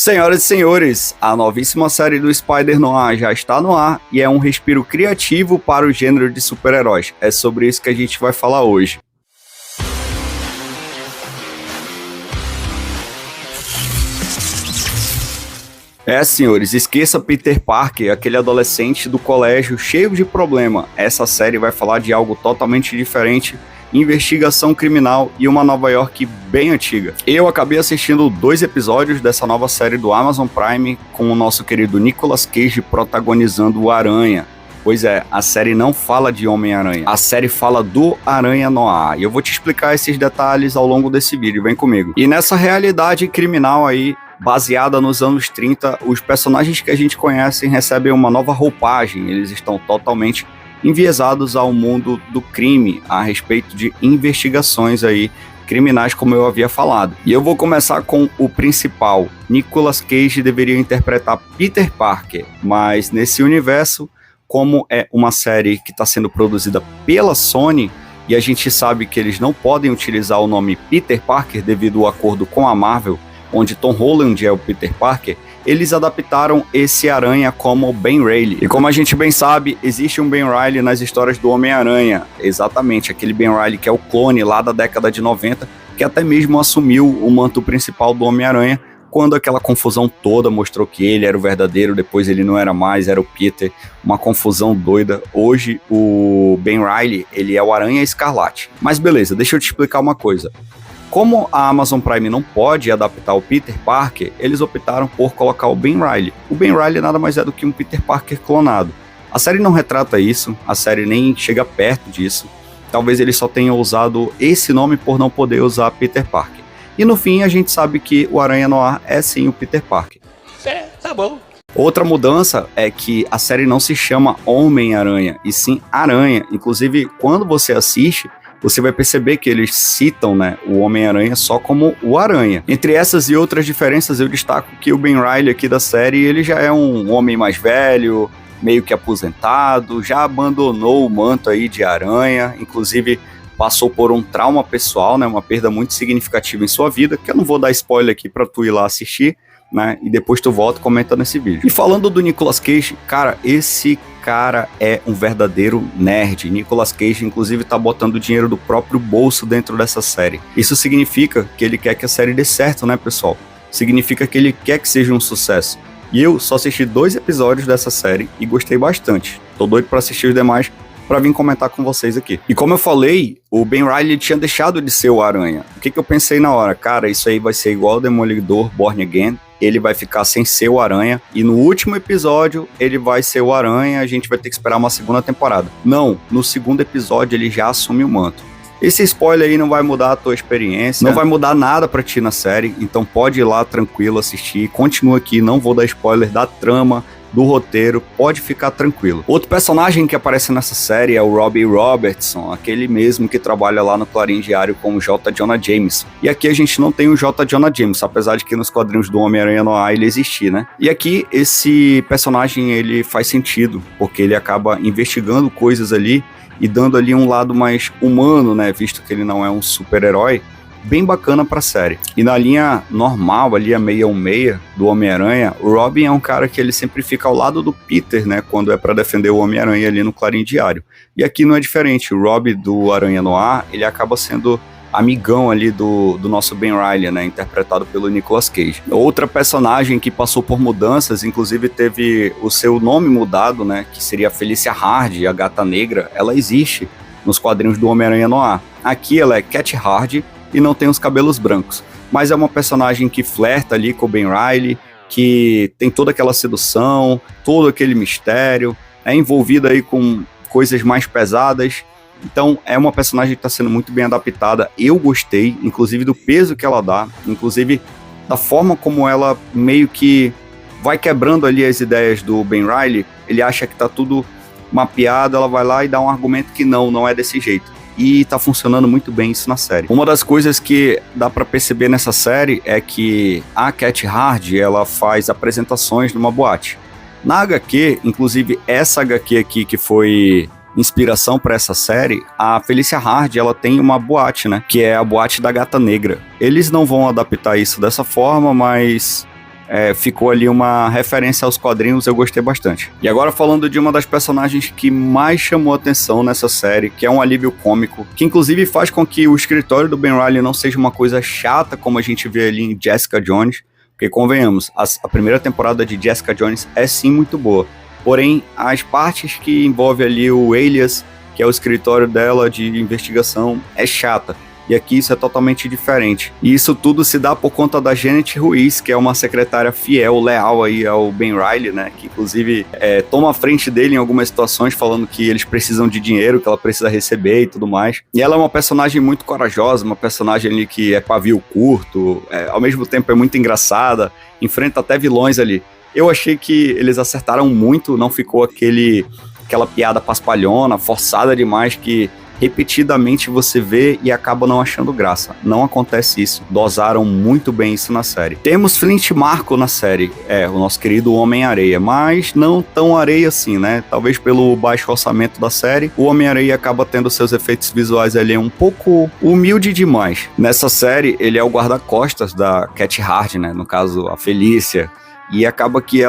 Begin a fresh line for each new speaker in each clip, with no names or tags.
Senhoras e senhores, a novíssima série do Spider-Noir já está no ar e é um respiro criativo para o gênero de super-heróis. É sobre isso que a gente vai falar hoje. Senhores, esqueça Peter Parker, aquele adolescente do colégio cheio de problema. Essa série vai falar de algo totalmente diferente, investigação criminal e uma Nova York bem antiga. Eu acabei assistindo 2 episódios dessa nova série do Amazon Prime com o nosso querido Nicolas Cage protagonizando o Aranha. Pois é, a série não fala de Homem-Aranha, a série fala do Aranha Noir. E eu vou te explicar esses detalhes ao longo desse vídeo, vem comigo. E nessa realidade criminal aí, baseada nos anos 30, os personagens que a gente conhece recebem uma nova roupagem, eles estão totalmente enviesados ao mundo do crime, a respeito de investigações aí criminais, como eu havia falado. E eu vou começar com o principal. Nicolas Cage deveria interpretar Peter Parker, mas nesse universo, como é uma série que está sendo produzida pela Sony, e a gente sabe que eles não podem utilizar o nome Peter Parker devido ao acordo com a Marvel, onde Tom Holland é o Peter Parker, eles adaptaram esse Aranha como Ben Reilly. E como a gente bem sabe, existe um Ben Reilly nas histórias do Homem-Aranha. Exatamente, aquele Ben Reilly que é o clone lá da década de 90, que até mesmo assumiu o manto principal do Homem-Aranha, quando aquela confusão toda mostrou que ele era o verdadeiro, depois ele não era mais, era o Peter. Uma confusão doida. Hoje, o Ben Reilly, ele é o Aranha Escarlate. Mas beleza, deixa eu te explicar uma coisa. Como a Amazon Prime não pode adaptar o Peter Parker, eles optaram por colocar o Ben Reilly. O Ben Reilly nada mais é do que um Peter Parker clonado. A série não retrata isso, a série nem chega perto disso. Talvez eles só tenham usado esse nome por não poder usar Peter Parker. E no fim a gente sabe que o Aranha Noir é sim o Peter Parker.
Tá bom.
Outra mudança é que a série não se chama Homem-Aranha, e sim Aranha. Inclusive, quando você assiste, você vai perceber que eles citam, o Homem-Aranha só como o Aranha. Entre essas e outras diferenças, eu destaco que o Ben Reilly aqui da série, ele já é um homem mais velho, meio que aposentado, já abandonou o manto aí de Aranha, inclusive passou por um trauma pessoal, uma perda muito significativa em sua vida, que eu não vou dar spoiler aqui pra tu ir lá assistir, e depois tu volta e comenta nesse vídeo. E falando do Nicolas Cage, cara, esse cara é um verdadeiro nerd. Nicolas Cage, inclusive, tá botando o dinheiro do próprio bolso dentro dessa série. Isso significa que ele quer que a série dê certo, pessoal? Significa que ele quer que seja um sucesso. E eu só assisti 2 episódios dessa série e gostei bastante. Tô doido pra assistir os demais, pra vir comentar com vocês aqui. E como eu falei, o Ben Reilly tinha deixado de ser o Aranha. O que eu pensei na hora? Cara, isso aí vai ser igual o Demolidor Born Again. Ele vai ficar sem ser o Aranha, e no último episódio ele vai ser o Aranha, a gente vai ter que esperar uma segunda temporada. Não, no segundo episódio ele já assume o manto. Esse spoiler aí não vai mudar a tua experiência, não vai mudar nada pra ti na série, então pode ir lá tranquilo assistir, continua aqui, não vou dar spoiler da trama, do roteiro, pode ficar tranquilo. Outro personagem que aparece nessa série é o Robbie Robertson, aquele mesmo que trabalha lá no Clarim Diário com o J. Jonah Jameson. E aqui a gente não tem o J. Jonah Jameson, apesar de que nos quadrinhos do Homem-Aranha Noir ele existir, E aqui esse personagem ele faz sentido, porque ele acaba investigando coisas ali e dando ali um lado mais humano, visto que ele não é um super-herói, bem bacana pra série. E na linha normal, ali a 616 do Homem-Aranha, o Robin é um cara que ele sempre fica ao lado do Peter, quando é pra defender o Homem-Aranha ali no Clarim Diário. E aqui não é diferente, o Robin do Aranha Noir, ele acaba sendo amigão ali do nosso Ben Reilly, interpretado pelo Nicolas Cage. Outra personagem que passou por mudanças, inclusive teve o seu nome mudado, que seria a Felicia Hardy, a Gata Negra, ela existe nos quadrinhos do Homem-Aranha Noir. Aqui ela é Cat Hardy, e não tem os cabelos brancos, mas é uma personagem que flerta ali com o Ben Reilly, que tem toda aquela sedução, todo aquele mistério, é envolvida aí com coisas mais pesadas, então é uma personagem que está sendo muito bem adaptada. Eu gostei, inclusive do peso que ela dá, inclusive da forma como ela meio que vai quebrando ali as ideias do Ben Reilly. Ele acha que tá tudo mapeado, ela vai lá e dá um argumento que não é desse jeito. E tá funcionando muito bem isso na série. Uma das coisas que dá pra perceber nessa série é que a Cat Hardy, ela faz apresentações numa boate. Na HQ, inclusive essa HQ aqui que foi inspiração para essa série, a Felicia Hardy, ela tem uma boate, que é a boate da Gata Negra. Eles não vão adaptar isso dessa forma, mas ficou ali uma referência aos quadrinhos, eu gostei bastante. E agora falando de uma das personagens que mais chamou atenção nessa série, que é um alívio cômico, que inclusive faz com que o escritório do Ben Reilly não seja uma coisa chata como a gente vê ali em Jessica Jones, porque convenhamos, a primeira temporada de Jessica Jones é sim muito boa, porém as partes que envolvem ali o Alias, que é o escritório dela de investigação, é chata. E aqui isso é totalmente diferente. E isso tudo se dá por conta da Janet Ruiz, que é uma secretária fiel, leal aí ao Ben Reilly, né? Que inclusive toma a frente dele em algumas situações, falando que eles precisam de dinheiro, que ela precisa receber e tudo mais. E ela é uma personagem muito corajosa, uma personagem ali que é pavio curto, ao mesmo tempo é muito engraçada, enfrenta até vilões ali. Eu achei que eles acertaram muito, não ficou aquela piada paspalhona, forçada demais, que repetidamente você vê e acaba não achando graça. Não acontece isso. Dosaram muito bem isso na série. Temos Flint Marko na série, o nosso querido Homem-Areia, mas não tão areia assim, né? Talvez pelo baixo orçamento da série, o Homem-Areia acaba tendo seus efeitos visuais ali um pouco humilde demais. Nessa série, ele é o guarda-costas da Cat Hard, né? No caso, a Felícia. E acaba que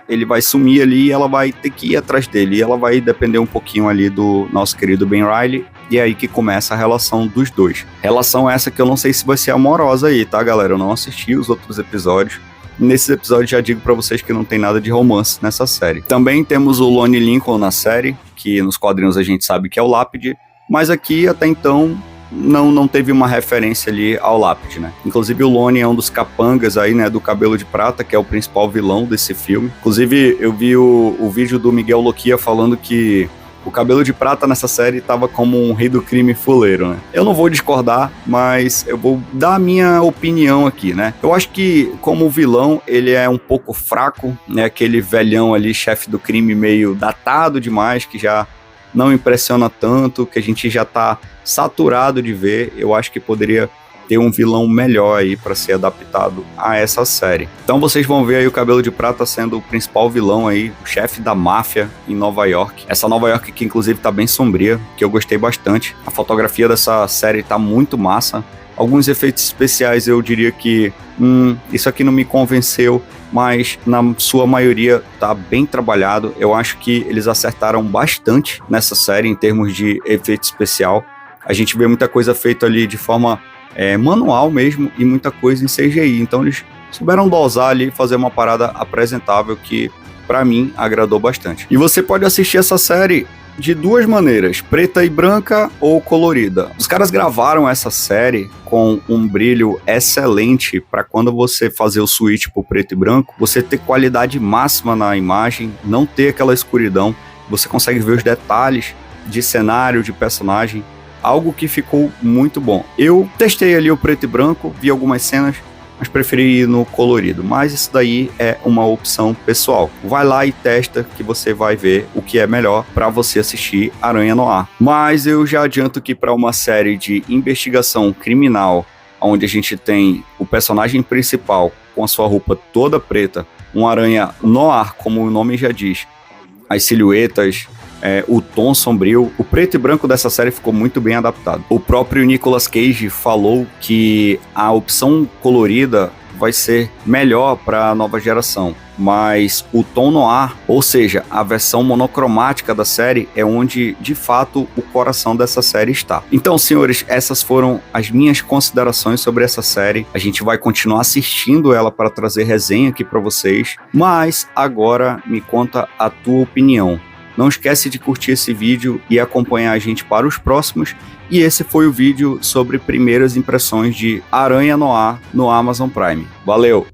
ele vai sumir ali e ela vai ter que ir atrás dele. E ela vai depender um pouquinho ali do nosso querido Ben Reilly. E é aí que começa a relação dos dois. Relação essa que eu não sei se vai ser amorosa aí, tá, galera? Eu não assisti os outros episódios. Nesses episódios já digo pra vocês que não tem nada de romance nessa série. Também temos o Lonnie Lincoln na série, que nos quadrinhos a gente sabe que é o Lápide. Mas aqui, até então, não teve uma referência ali ao Lápide, né? Inclusive o Lonnie é um dos capangas aí, né, do Cabelo de Prata, que é o principal vilão desse filme. Inclusive eu vi o vídeo do Miguel Loquia falando que o Cabelo de Prata nessa série tava como um rei do crime fuleiro, né? Eu não vou discordar, mas eu vou dar a minha opinião aqui, né? Eu acho que como vilão ele é um pouco fraco, né? Aquele velhão ali, chefe do crime meio datado demais, que já não impressiona tanto, que a gente já tá saturado de ver. Eu acho que poderia ter um vilão melhor aí para ser adaptado a essa série. Então vocês vão ver aí o Cabelo de Prata sendo o principal vilão aí, o chefe da máfia em Nova York. Essa Nova York que inclusive tá bem sombria, que eu gostei bastante. A fotografia dessa série tá muito massa. Alguns efeitos especiais eu diria que isso aqui não me convenceu, mas na sua maioria tá bem trabalhado. Eu acho que eles acertaram bastante nessa série em termos de efeito especial. A gente vê muita coisa feita ali de forma manual mesmo e muita coisa em CGI. Então eles souberam dosar ali e fazer uma parada apresentável que pra mim agradou bastante. E você pode assistir essa série de duas maneiras, preta e branca ou colorida. Os caras gravaram essa série com um brilho excelente para quando você fazer o switch pro preto e branco, você ter qualidade máxima na imagem, não ter aquela escuridão, você consegue ver os detalhes de cenário, de personagem, algo que ficou muito bom. Eu testei ali o preto e branco, vi algumas cenas, mas preferi ir no colorido. Mas isso daí é uma opção pessoal. Vai lá e testa que você vai ver o que é melhor para você assistir Aranha Noir. Mas eu já adianto que para uma série de investigação criminal, onde a gente tem o personagem principal com a sua roupa toda preta, um Aranha Noir, como o nome já diz, as silhuetas, o tom sombrio, o preto e branco dessa série ficou muito bem adaptado. O próprio Nicolas Cage falou que a opção colorida vai ser melhor para a nova geração, mas o tom noir, ou seja, a versão monocromática da série, é onde de fato o coração dessa série está. Então, senhores, essas foram as minhas considerações sobre essa série. A gente vai continuar assistindo ela para trazer resenha aqui para vocês, mas agora me conta a tua opinião. Não esquece de curtir esse vídeo e acompanhar a gente para os próximos. E esse foi o vídeo sobre primeiras impressões de Aranha Noir no Amazon Prime. Valeu!